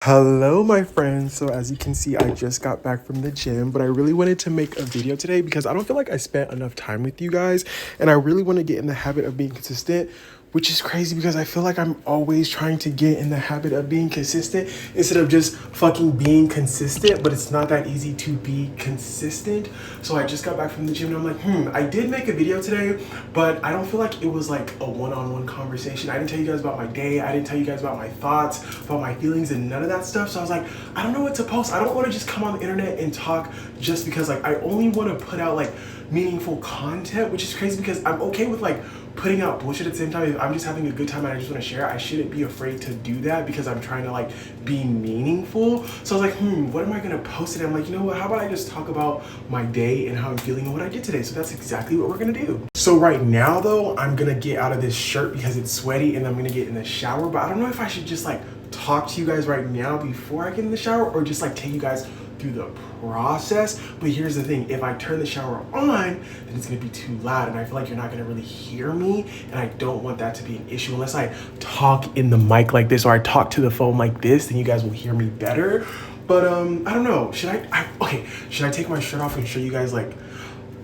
Hello, my friends. So as you can see, I just got back from the gym, but I really wanted to make a video today because I don't feel like I spent enough time with you guys, and I really want to get in the habit of being consistent, which is crazy because I feel like I'm always trying to get in the habit of being consistent instead of just fucking being consistent, but it's not that easy to be consistent. So I just got back from the gym and I'm like, I did make a video today, but I don't feel like it was like a one-on-one conversation. I didn't tell you guys about my day. I didn't tell you guys about my thoughts, about my feelings, and none of that stuff. So I was like, I don't know what to post. I don't want to just come on the internet and talk just because like I only want to put out like meaningful content, which is crazy because I'm okay with like putting out bullshit at the same time. If I'm just having a good time and I just want to share, I shouldn't be afraid to do that because I'm trying to like be meaningful. So I was like, what am I gonna post today? I'm like, you know what, how about I just talk about my day and how I'm feeling and what I did today. So that's exactly what we're gonna do. So right now though, I'm gonna get out of this shirt because it's sweaty and I'm gonna get in the shower, but I don't know if I should just like talk to you guys right now before I get in the shower or just like take you guys through the process. But here's the thing, if I turn the shower on, then it's gonna be too loud and I feel like you're not gonna really hear me, and I don't want that to be an issue. Unless I talk in the mic like this or I talk to the phone like this, then you guys will hear me better. But I don't know, should I take my shirt off and show you guys like,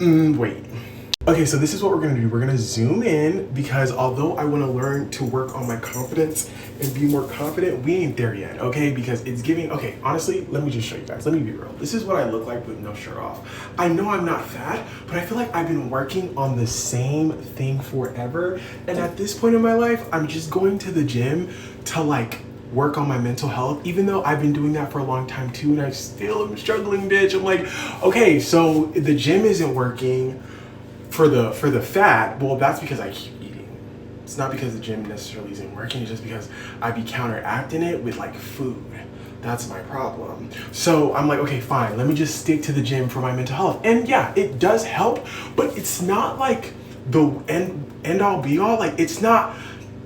wait. Okay, so this is what we're gonna do. We're gonna zoom in because although I wanna learn to work on my confidence and be more confident, we ain't there yet, okay? Because it's giving, okay, honestly, let me just show you guys. Let me be real. This is what I look like with no shirt off. I know I'm not fat, but I feel like I've been working on the same thing forever. And at this point in my life, I'm just going to the gym to like work on my mental health, even though I've been doing that for a long time too, and I still am struggling, bitch. I'm like, okay, so the gym isn't working for the fat. Well, that's because I keep eating. It's not because the gym necessarily isn't working. It's just because I be counteracting it with like food. That's my problem. So I'm like, okay, fine. Let me just stick to the gym for my mental health. And yeah, it does help, but it's not like the end all be all. Like it's not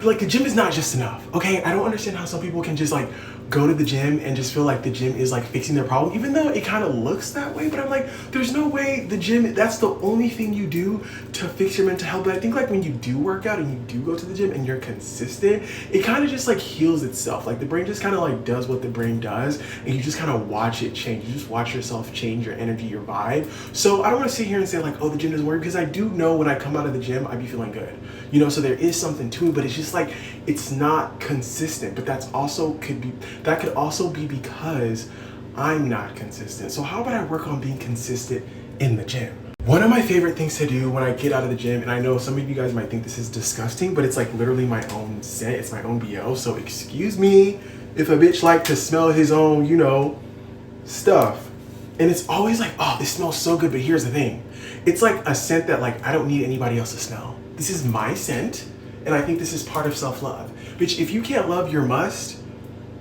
like the gym is not just enough. Okay, I don't understand how some people can just like go to the gym and just feel like the gym is like fixing their problem, even though it kind of looks that way. But I'm like, there's no way the gym, that's the only thing you do to fix your mental health. But I think like when you do work out and you do go to the gym and you're consistent, it kind of just like heals itself. Like the brain just kind of like does what the brain does, and you just kind of watch it change. You just watch yourself change, your energy, your vibe. So I don't want to sit here and say like, oh, the gym doesn't work, because I do know when I come out of the gym, I be feeling good. You know, so there is something to it, but it's just like, it's not consistent. But that could also be because I'm not consistent. So how about I work on being consistent in the gym? One of my favorite things to do when I get out of the gym, and I know some of you guys might think this is disgusting, but it's like literally my own scent, it's my own BO, so excuse me if a bitch like to smell his own, you know, stuff. And it's always like, oh, this smells so good, but here's the thing. It's like a scent that like I don't need anybody else to smell. This is my scent, and I think this is part of self-love. Bitch, if you can't love your must,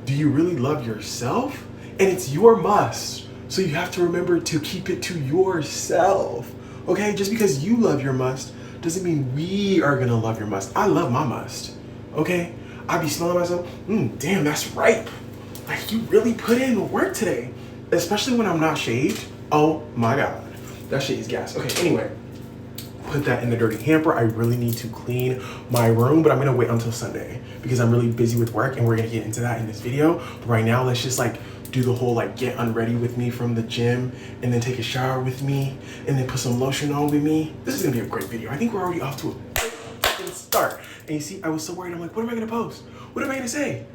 do you really love yourself? And it's your must, so you have to remember to keep it to yourself, okay? Just because you love your must doesn't mean we are gonna love your must. I love my must, okay? I be smelling myself, damn, that's ripe. Like you really put in work today, especially when I'm not shaved. Oh my God, that shit is gas. Okay, anyway. Put that in the dirty hamper. I really need to clean my room, but I'm gonna wait until Sunday because I'm really busy with work, and we're gonna get into that in this video. But right now, let's just like do the whole like get unready with me from the gym, and then take a shower with me, and then put some lotion on with me. This is gonna be a great video. I think we're already off to a great fucking start. And you see, I was so worried. I'm like, what am I gonna post? What am I gonna say?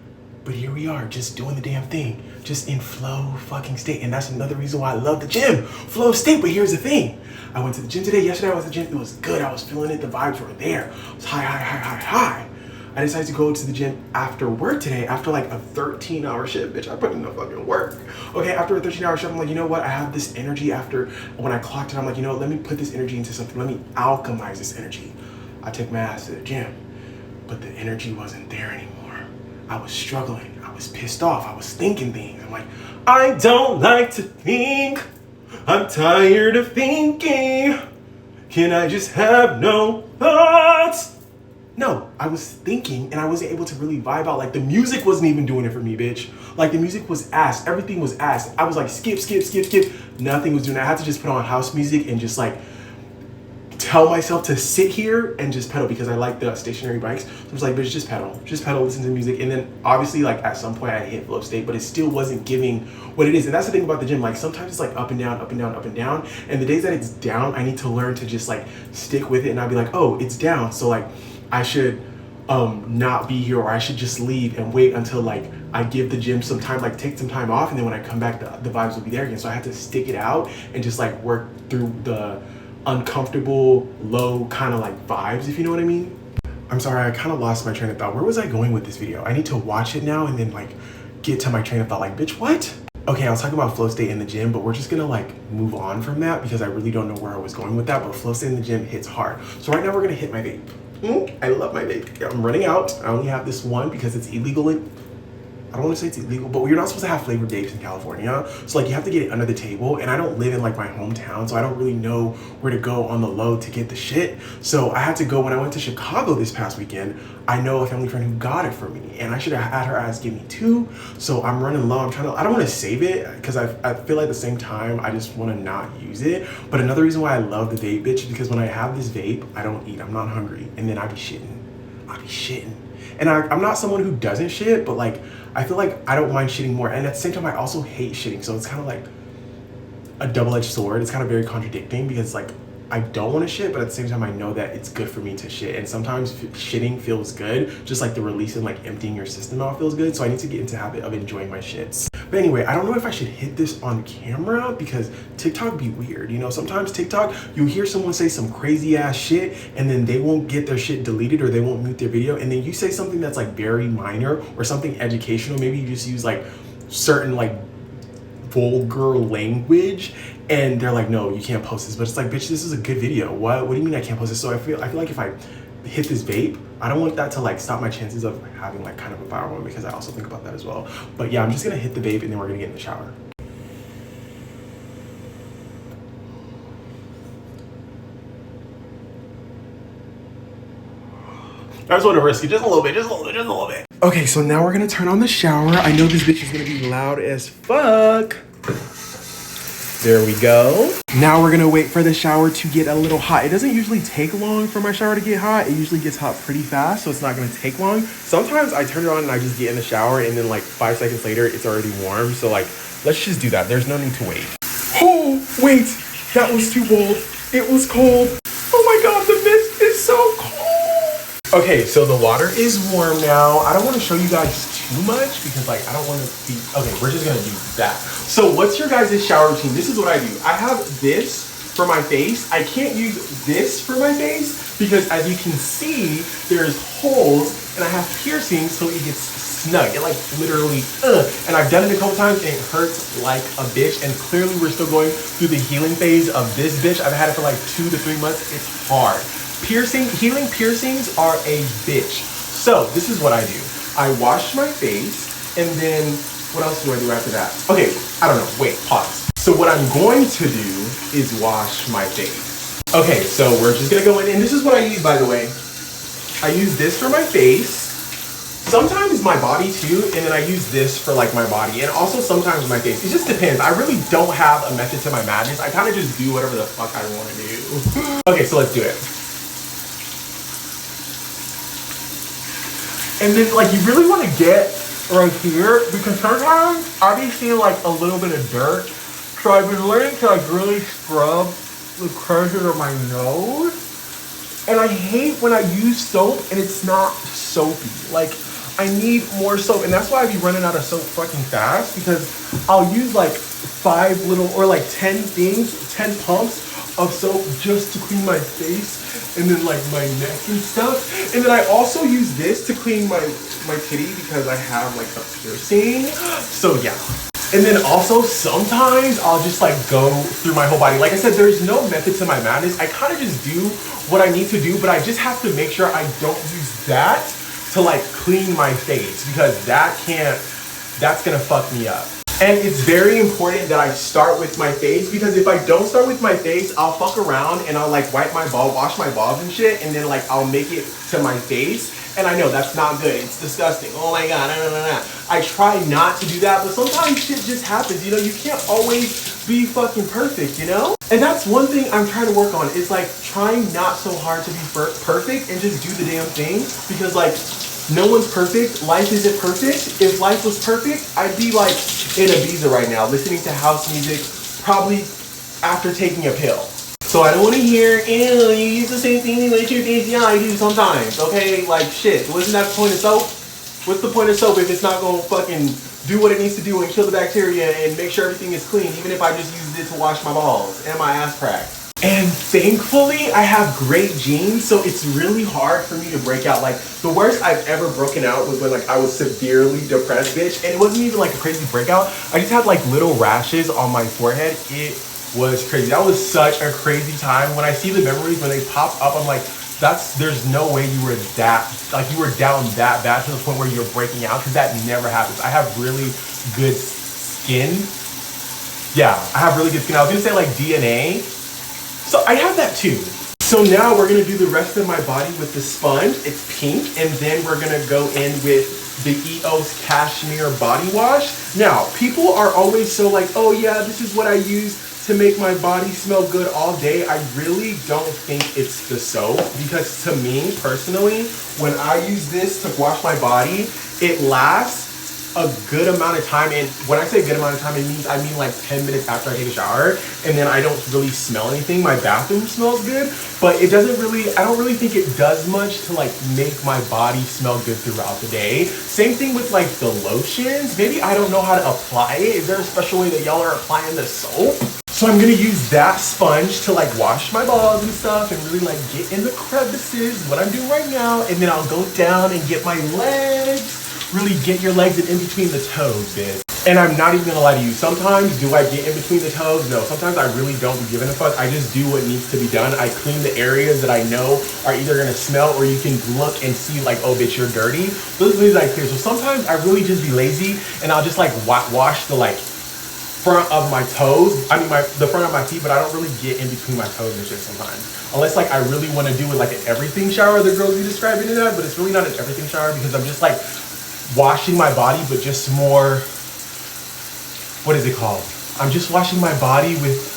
But here we are, just doing the damn thing, just in flow fucking state. And that's another reason why I love the gym, flow state. But here's the thing. I went to the gym today. Yesterday I was at the gym. It was good. I was feeling it. The vibes were there. It was high. I decided to go to the gym after work today, after like a 13-hour shift. Bitch, I put in the fucking work. Okay, after a 13-hour shift, I'm like, you know what? I have this energy after, when I clocked it, I'm like, you know what? Let me put this energy into something. Let me alchemize this energy. I took my ass to the gym, but the energy wasn't there anymore. I was struggling. I was pissed off. I was thinking things. I'm like, I don't like to think. I'm tired of thinking. Can I just have no thoughts? No, I was thinking and I wasn't able to really vibe out. Like the music wasn't even doing it for me, bitch. Like the music was ass. Everything was ass. I was like, skip. Nothing was doing it. I had to just put on house music and just like tell myself to sit here and just pedal because I like the stationary bikes. So I was like, bitch, just pedal, listen to music. And then obviously like at some point I hit flow state, but it still wasn't giving what it is. And that's the thing about the gym. Like sometimes it's like up and down, up and down, up and down. And the days that it's down, I need to learn to just like stick with it and I'll be like, oh, it's down. So like I should not be here, or I should just leave and wait until like I give the gym some time, like take some time off, and then when I come back the vibes will be there again. So I had to stick it out and just like work through the uncomfortable low kind of like vibes, if you know what I mean. I'm sorry, I kind of lost my train of thought. Where was I going with this video? I need to watch it now and then like get to my train of thought. Like, bitch, what? Okay, I was talking about flow state in the gym, but we're just gonna like move on from that because I really don't know where I was going with that. But flow state in the gym hits hard. So right now we're gonna hit my vape. I love my vape. I'm running out. I only have this one because it's illegal. I don't want to say it's illegal, but you're not supposed to have flavored vapes in California. So like you have to get it under the table, and I don't live in like my hometown, so I don't really know where to go on the low to get the shit. So I had to go when I went to Chicago this past weekend. I know a family friend who got it for me, and I should have had her ass give me 2. So I'm running low. I don't want to save it because I feel like at the same time I just want to not use it. But another reason why I love the vape, bitch, is because when I have this vape, I don't eat. I'm not hungry, and then I be shitting. And I'm not someone who doesn't shit, but like I feel like I don't mind shitting more. And at the same time, I also hate shitting. So it's kind of like a double-edged sword. It's kind of very contradicting because like I don't want to shit, but at the same time, I know that it's good for me to shit. And sometimes shitting feels good, just like the release and like emptying your system out feels good. So I need to get into the habit of enjoying my shits. But anyway, I don't know if I should hit this on camera because TikTok be weird. You know, sometimes TikTok, you hear someone say some crazy ass shit and then they won't get their shit deleted or they won't mute their video. And then you say something that's like very minor or something educational. Maybe you just use like certain like vulgar language and they're like, no, you can't post this. But it's like, bitch, this is a good video. What do you mean I can't post this? So I feel like if I hit this vape, I don't want that to like stop my chances of having like kind of a viral one because I also think about that as well. But yeah, I'm just gonna hit the vape and then we're gonna get in the shower. I just want to risk it just a little bit. Okay, so now we're gonna turn on the shower. I know this bitch is gonna be loud as fuck. There we go. Now we're gonna wait for the shower to get a little hot. It doesn't usually take long for my shower to get hot. It usually gets hot pretty fast, so it's not gonna take long. Sometimes I turn it on and I just get in the shower and then like 5 seconds later, it's already warm. So like, let's just do that. There's no need to wait. Oh, wait, that was too bold. It was cold. Oh my God, the mist is so cold. Okay, so the water is warm now. I don't wanna show you guys too much because like, I don't wanna be, okay, we're just gonna do that. So what's your guys' shower routine? This is what I do. I have this for my face. I can't use this for my face because as you can see, there's holes and I have piercings so it gets snug. It like literally, and I've done it a couple times and it hurts like a bitch. And clearly we're still going through the healing phase of this bitch. I've had it for like 2 to 3 months. It's hard. Healing piercings are a bitch. So this is what I do. I wash my face and then what else do I do after that? Okay, I don't know, wait, pause. So what I'm going to do is wash my face. Okay, so we're just gonna go in, and this is what I use, by the way. I use this for my face, sometimes my body too, and then I use this for like my body, and also sometimes my face. It just depends. I really don't have a method to my madness. I kind of just do whatever the fuck I want to do. Okay, so let's do it. And then like you really want to get right here because sometimes I be seeing like a little bit of dirt. So I've been learning to like really scrub the corners of my nose. And I hate when I use soap and it's not soapy. Like I need more soap, and that's why I be running out of soap fucking fast because I'll use like 5 little or like 10 things, 10 pumps of soap just to clean my face and then like my neck and stuff. And then I also use this to clean my titty because I have like a piercing. So yeah. And then also sometimes I'll just like go through my whole body. Like I said, there's no method to my madness. I kind of just do what I need to do, but I just have to make sure I don't use that to like clean my face because that's gonna fuck me up. And it's very important that I start with my face because if I don't start with my face, I'll fuck around and I'll like wipe my ball, wash my balls and shit, and then like I'll make it to my face And I know that's not good. It's disgusting. Oh my God, nah, nah, nah, nah. I try not to do that, but sometimes shit just happens. You know, you can't always be fucking perfect, you know? And that's one thing I'm trying to work on is like trying not so hard to be perfect and just do the damn thing, because like no one's perfect. Life isn't perfect. If life was perfect, I'd be like in Ibiza right now, listening to house music, probably after taking a pill. So I don't want to hear, ew, you use the same thing with your face. Yeah, I do sometimes, okay? Like, shit, wasn't that the point of soap? What's the point of soap if it's not going to fucking do what it needs to do and kill the bacteria and make sure everything is clean, even if I just used it to wash my balls and my ass crack? And thankfully, I have great genes, so it's really hard for me to break out. Like, the worst I've ever broken out was when, like, I was severely depressed, bitch. And it wasn't even, like, a crazy breakout. I just had, like, little rashes on my forehead. It was crazy. That was such a crazy time. When I see the memories, when they pop up, I'm like, there's no way you were you were down that bad to the point where you're breaking out, because that never happens. I have really good skin. Yeah, I have really good skin. I was gonna say like DNA. So I have that too. So now we're gonna do the rest of my body with the sponge. It's pink, and then we're gonna go in with the EOS Cashmere Body Wash. Now, people are always so like, oh yeah, this is what I use to make my body smell good all day. I really don't think it's the soap, because to me personally, when I use this to wash my body, it lasts a good amount of time. And when I say a good amount of time, I mean like 10 minutes after I take a shower, and then I don't really smell anything. My bathroom smells good, but I don't really think it does much to like make my body smell good throughout the day. Same thing with like the lotions. Maybe I don't know how to apply it. Is there a special way that y'all are applying the soap? So I'm gonna use that sponge to like wash my balls and stuff and really like get in the crevices, what I'm doing right now, and then I'll go down and get my legs. Really get your legs in between the toes, bitch. And I'm not even gonna lie to you, sometimes do I get in between the toes? No, sometimes I really don't be giving a fuck. I just do what needs to be done. I clean the areas that I know are either gonna smell, or you can look and see like, oh bitch, you're dirty. Those are things I clear. So sometimes I really just be lazy, and I'll just like wash the like front of my toes. I mean the front of my feet, but I don't really get in between my toes and shit sometimes. Unless like I really want to do it like an everything shower, the girls be describing it as, but it's really not an everything shower, because I'm just like washing my body, but just more, what is it called? I'm just washing my body with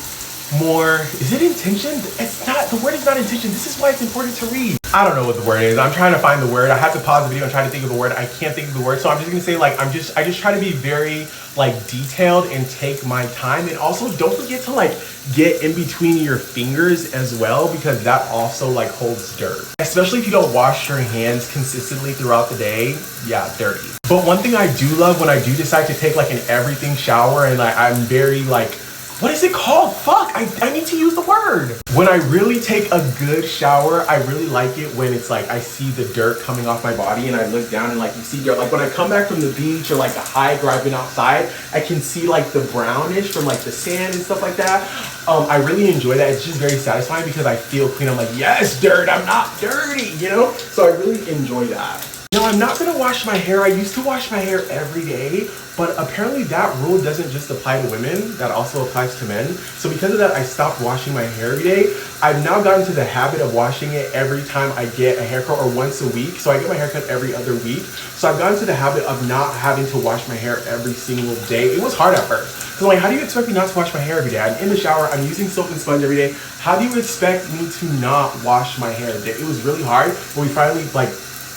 more, is it intention? It's not, the word is not intention. This is why it's important to read. I don't know what the word is. I'm trying to find the word. I have to pause the video and try to think of the word. I can't think of the word. So I'm just gonna say like, I just try to be very like detailed and take my time. And also don't forget to like get in between your fingers as well, because that also like holds dirt. Especially if you don't wash your hands consistently throughout the day. Yeah, dirty. But one thing I do love when I do decide to take like an everything shower, and like I'm very like, what is it called? Fuck, I need to use the word. When I really take a good shower, I really like it when it's like I see the dirt coming off my body, and I look down and like you see dirt. Like when I come back from the beach or like a hike, or I've been outside, I can see like the brownish from like the sand and stuff like that. I really enjoy that. It's just very satisfying because I feel clean. I'm like, yes, dirt, I'm not dirty, you know? So I really enjoy that. Now, I'm not gonna wash my hair. I used to wash my hair every day, but apparently that rule doesn't just apply to women, that also applies to men. So because of that, I stopped washing my hair every day. I've now gotten to the habit of washing it every time I get a haircut, or once a week. So I get my haircut every other week. So I've gotten to the habit of not having to wash my hair every single day. It was hard at first. Because I'm like, how do you expect me not to wash my hair every day? I'm in the shower, I'm using soap and sponge every day. How do you expect me to not wash my hair every day? It was really hard, but we finally like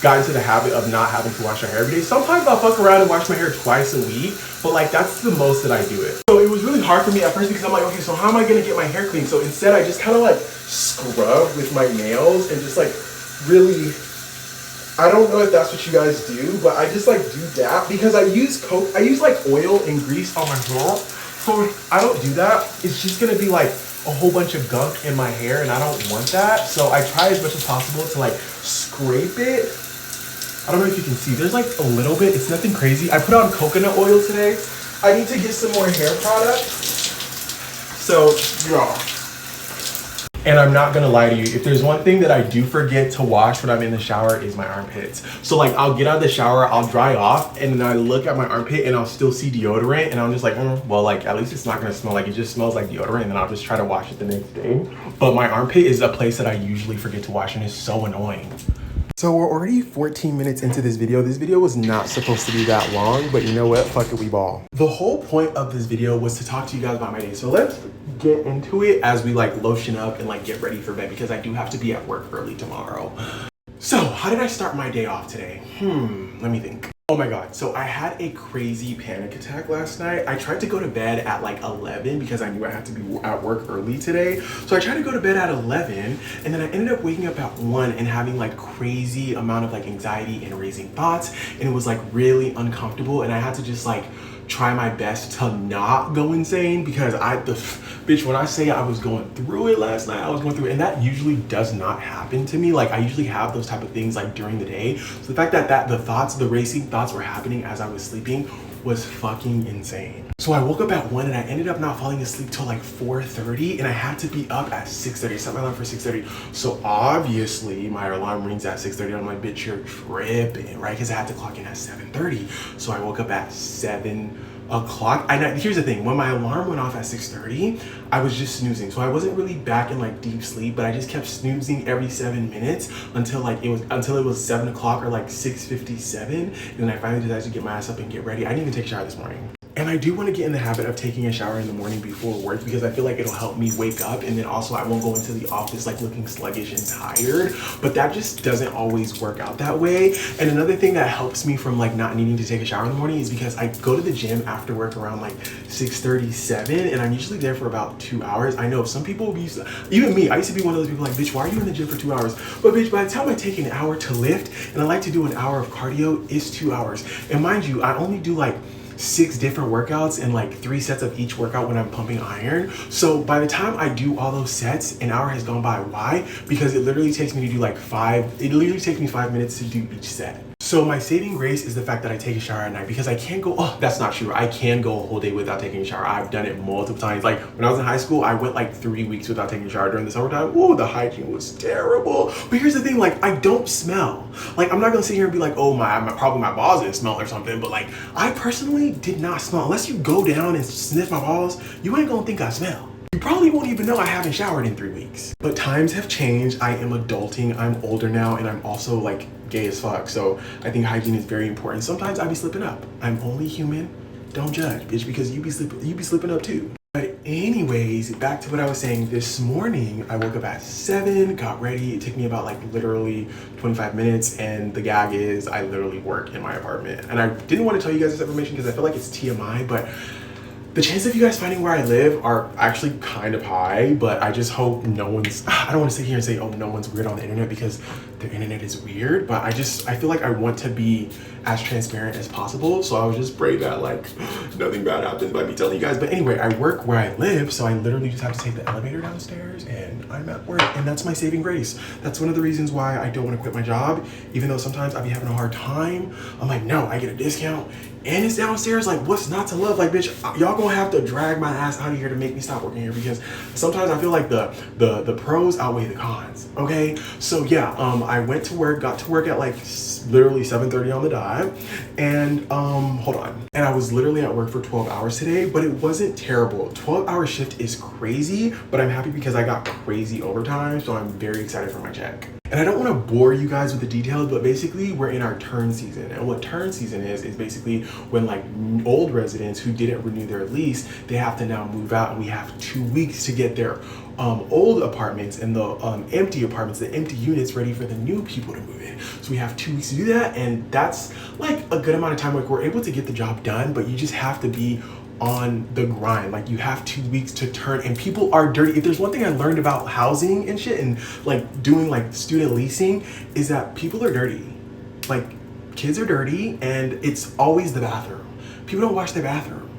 got into the habit of not having to wash my hair every day. Sometimes I'll fuck around and wash my hair twice a week, but like that's the most that I do it. So it was really hard for me at first, because I'm like, okay, so how am I gonna get my hair clean? So instead I just kind of like scrub with my nails and just like really, I don't know if that's what you guys do, but I just like do that because I use like oil and grease on my hair. So if I don't do that, it's just gonna be like a whole bunch of gunk in my hair, and I don't want that. So I try as much as possible to like scrape it. I don't know if you can see, there's like a little bit, it's nothing crazy. I put on coconut oil today. I need to get some more hair product. So, yeah. And I'm not gonna lie to you, if there's one thing that I do forget to wash when I'm in the shower is my armpits. So like I'll get out of the shower, I'll dry off, and then I look at my armpit and I'll still see deodorant, and I'm just like, well, like at least it's not gonna smell like, it just smells like deodorant, and then I'll just try to wash it the next day. But my armpit is a place that I usually forget to wash, and it's so annoying. So we're already 14 minutes into this video. This video was not supposed to be that long, but you know what? Fuck it, we ball. The whole point of this video was to talk to you guys about my day. So let's get into it as we like lotion up and like get ready for bed, because I do have to be at work early tomorrow. So how did I start my day off today? Let me think. Oh my God, so I had a crazy panic attack last night. I tried to go to bed at like 11 because I knew I had to be at work early today. So I tried to go to bed at 11 and then I ended up waking up at 1 and having like crazy amount of like anxiety and racing thoughts. And it was like really uncomfortable and I had to just like try my best to not go insane, because bitch, when I say I was going through it last night, I was going through it, and that usually does not happen to me. Like I usually have those type of things like during the day. So the fact that the racing thoughts were happening as I was sleeping was fucking insane. So I woke up at 1 and I ended up not falling asleep till like 4:30 and I had to be up at 6:30. I set my alarm for 6:30. So obviously my alarm rings at 6:30. I'm like, bitch, you're tripping, right? Because I had to clock in at 7:30. So I woke up at 7 o'clock. Here's the thing, when my alarm went off at 6:30, I was just snoozing. So I wasn't really back in like deep sleep, but I just kept snoozing every 7 minutes until it was 7 o'clock or like 6:57. And then I finally decided to get my ass up and get ready. I didn't even take a shower this morning. And I do want to get in the habit of taking a shower in the morning before work, because I feel like it'll help me wake up, and then also I won't go into the office like looking sluggish and tired. But that just doesn't always work out that way. And another thing that helps me from like not needing to take a shower in the morning is because I go to the gym after work around like 6:37 and I'm usually there for about 2 hours. I know some people even me, I used to be one of those people like, bitch, why are you in the gym for 2 hours? But bitch, by the time I take an hour to lift and I like to do an hour of cardio, it's 2 hours. And mind you, I only do like 6 different workouts and like 3 sets of each workout when I'm pumping iron. So by the time I do all those sets, an hour has gone by. Why? Because it literally takes me to do it literally takes me 5 minutes to do each set. So my saving grace is the fact that I take a shower at night, because I can't go, that's not true. I can go a whole day without taking a shower. I've done it multiple times. Like when I was in high school, I went like 3 weeks without taking a shower during the summertime. Ooh, the hygiene was terrible. But here's the thing, like I don't smell. Like I'm not gonna sit here and be like, oh probably my balls didn't smell or something. But like I personally did not smell. Unless you go down and sniff my balls, you ain't gonna think I smell. You probably won't even know I haven't showered in 3 weeks. But times have changed. I am adulting. I'm older now, and I'm also like gay as fuck. So I think hygiene is very important. Sometimes I be slipping up. I'm only human. Don't judge, bitch, because you be slipping up too. But anyways, back to what I was saying. This morning, I woke up at 7, got ready. It took me about like literally 25 minutes. And the gag is I literally work in my apartment. And I didn't want to tell you guys this information because I feel like it's TMI, but the chance of you guys finding where I live are actually kind of high, but I just hope I don't want to sit here and say, oh, no one's weird on the internet, because the internet is weird, but I feel like I want to be as transparent as possible. So I was just praying that like nothing bad happens by me telling you guys. But anyway, I work where I live, so I literally just have to take the elevator downstairs and I'm at work, and that's my saving grace. That's one of the reasons why I don't want to quit my job, even though sometimes I be having a hard time. I'm like, no, I get a discount and it's downstairs. Like, what's not to love? Like, bitch, y'all gonna have to drag my ass out of here to make me stop working here, because sometimes I feel like the pros outweigh the cons. Okay, so yeah, I went to work, got to work at like literally 7:30 on the dot, and hold on, and I was literally at work for 12 hours today, but it wasn't terrible. 12-hour shift is crazy, but I'm happy because I got crazy overtime, so I'm very excited for my check. And I don't want to bore you guys with the details, but basically we're in our turn season. And what turn season is basically when like old residents who didn't renew their lease, they have to now move out, and we have 2 weeks to get their old apartments and the empty apartments, the empty units ready for the new people to move in. So we have 2 weeks to do that, and that's like a good amount of time. Like we're able to get the job done, but you just have to be on the grind. Like you have 2 weeks to turn, and people are dirty. If there's one thing I learned about housing and shit and like doing like student leasing, is that people are dirty. Like kids are dirty, and it's always the bathroom. People don't wash their bathroom.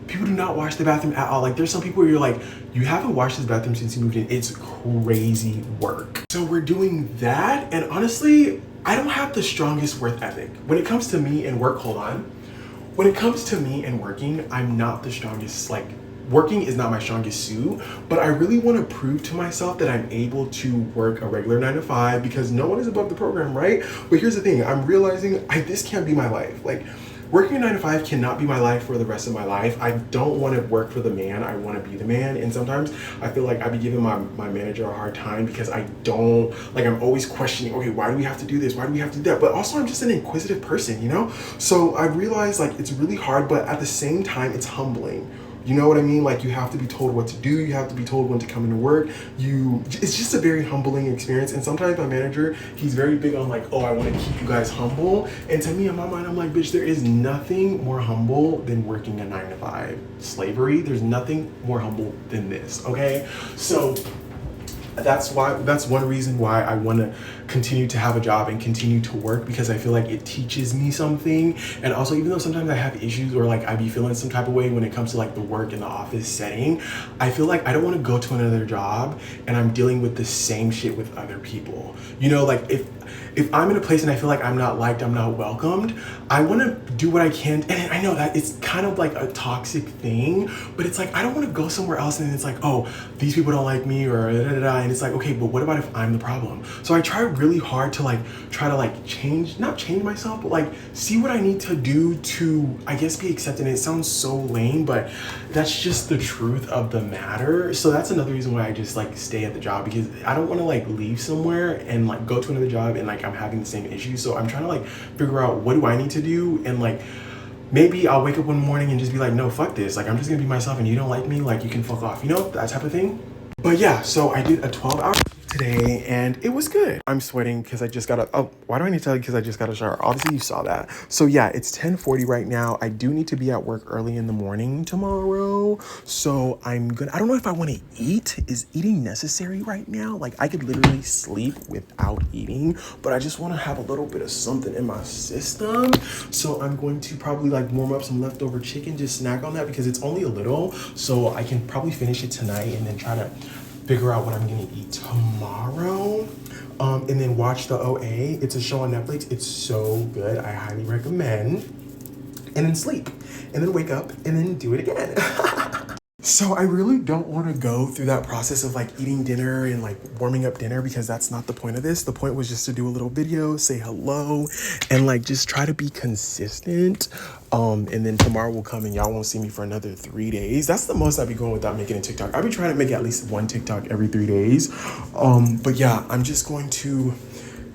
People do not wash the bathroom at all. Like there's some people where you're like, you haven't washed this bathroom since you moved in. It's crazy work. So we're doing that, and honestly, I don't have the strongest work ethic. When it comes to me and work, hold on. When it comes to me and working, I'm not the strongest, like working is not my strongest suit, but I really want to prove to myself that I'm able to work a regular 9 to 5, because no one is above the program, right? But here's the thing, I'm realizing this can't be my life. Like working a 9 to 5 cannot be my life for the rest of my life. I don't want to work for the man. I want to be the man. And sometimes I feel like I be giving my manager a hard time because I don't, like, I'm always questioning, okay, why do we have to do this? Why do we have to do that? But also I'm just an inquisitive person, you know? So I realized like it's really hard, but at the same time, it's humbling. You know what I mean? Like, you have to be told what to do. You have to be told when to come into work. It's just a very humbling experience. And sometimes my manager, he's very big on like, oh, I want to keep you guys humble. And to me, in my mind, I'm like, bitch, there is nothing more humble than working a 9 to 5 slavery. There's nothing more humble than this, okay? So that's one reason why I want to continue to have a job and continue to work, because I feel like it teaches me something. And also, even though sometimes I have issues or like I be feeling some type of way when it comes to like the work in the office setting, I feel like I don't want to go to another job and I'm dealing with the same shit with other people. You know, like if I'm in a place and I feel like I'm not liked, I'm not welcomed, I want to do what I can. And I know that it's kind of like a toxic thing, but it's like, I don't want to go somewhere else and it's like, oh, these people don't like me or da, da, da. And it's like, okay, but what about if I'm the problem? So I try really hard to like, try to like not change myself, but like see what I need to do to, I guess, be accepted. It sounds so lame, but that's just the truth of the matter. So that's another reason why I just like stay at the job, because I don't want to like leave somewhere and like go to another job and like I'm having the same issues. So I'm trying to like figure out what do I need to do, and like maybe I'll wake up one morning and just be like, no, fuck this. Like, I'm just gonna be myself and you don't like me, like you can fuck off, you know, that type of thing. But yeah, so I did a 12-hour today and it was good. I'm sweating because I just got a, oh, why do I need to tell you? Because I just got a shower. Obviously you saw that. So yeah, it's 10:40 right now. I do need to be at work early in the morning tomorrow. So I don't know if I want to eat. Is eating necessary right now? Like, I could literally sleep without eating, but I just want to have a little bit of something in my system. So I'm going to probably like warm up some leftover chicken, just snack on that because it's only a little. So I can probably finish it tonight and then try to figure out what I'm gonna eat tomorrow, and then watch the OA. It's a show on Netflix. It's so good. I highly recommend. And then sleep, and then wake up, and then do it again. So I really don't want to go through that process of like eating dinner and like warming up dinner, because that's not the point of this. The point was just to do a little video, say hello, and like just try to be consistent. And then tomorrow will come and y'all won't see me for another 3 days. That's the most I'd be going without making a TikTok. I'd be trying to make at least one TikTok every 3 days. But yeah, I'm just going to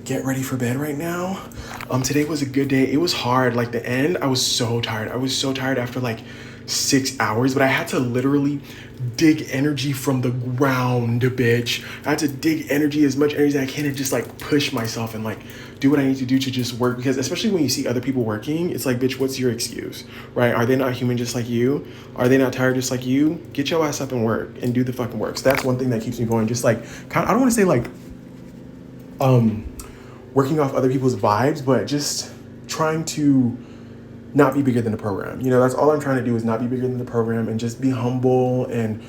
get ready for bed right now. Today was a good day. It was hard. Like the end, I was so tired. I was so tired after like 6 hours, but I had to literally dig energy from the ground, bitch. I had to dig energy, as much energy as I can, and just like push myself and like do what I need to do to just work. Because especially when you see other people working, it's like, bitch, what's your excuse, right? Are they not human just like you? Are they not tired just like you? Get your ass up and work and do the fucking work. So that's one thing that keeps me going. Just like, kind of, I don't want to say like working off other people's vibes, but just trying to not be bigger than the program. You know, that's all I'm trying to do, is not be bigger than the program and just be humble. And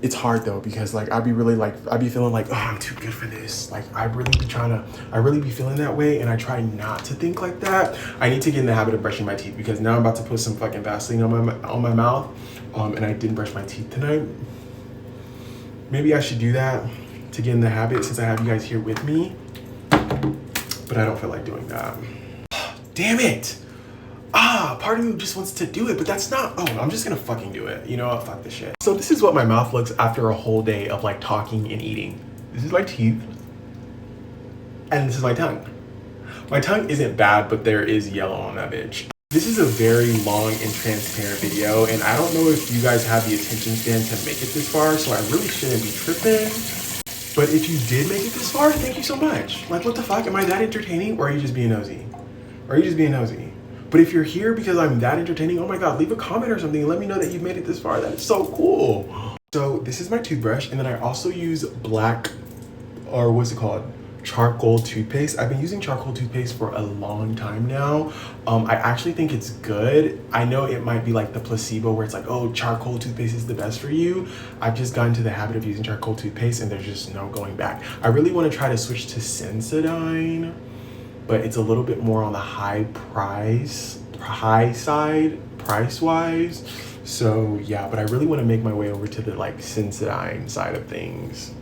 it's hard though, because like I'd be feeling like, oh, I'm too good for this. Like I really be feeling that way, and I try not to think like that. I need to get in the habit of brushing my teeth, because now I'm about to put some fucking Vaseline on my mouth, and I didn't brush my teeth tonight. Maybe I should do that to get in the habit, since I have you guys here with me, but I don't feel like doing that. Damn it. Part of me just wants to do it, but that's not, I'm just gonna fucking do it. You know what, fuck this shit. So this is what my mouth looks after a whole day of like talking and eating. This is my teeth, and this is my tongue. My tongue isn't bad, but there is yellow on that bitch. This is a very long and transparent video, and I don't know if you guys have the attention span to make it this far, so I really shouldn't be tripping. But if you did make it this far, thank you so much. Like, what the fuck? Am I that entertaining, or are you just being nosy? But if you're here because I'm that entertaining, oh my God, leave a comment or something and let me know that you've made it this far. That's so cool. So this is my toothbrush, and then I also use charcoal toothpaste. I've been using charcoal toothpaste for a long time now. I actually think it's good. I know it might be like the placebo where it's like, oh, charcoal toothpaste is the best for you. I've just gotten to the habit of using charcoal toothpaste, and there's just no going back. I really want to try to switch to Sensodyne, but it's a little bit more on the high side, price-wise. So yeah, but I really want to make my way over to the like Sensodyne side of things.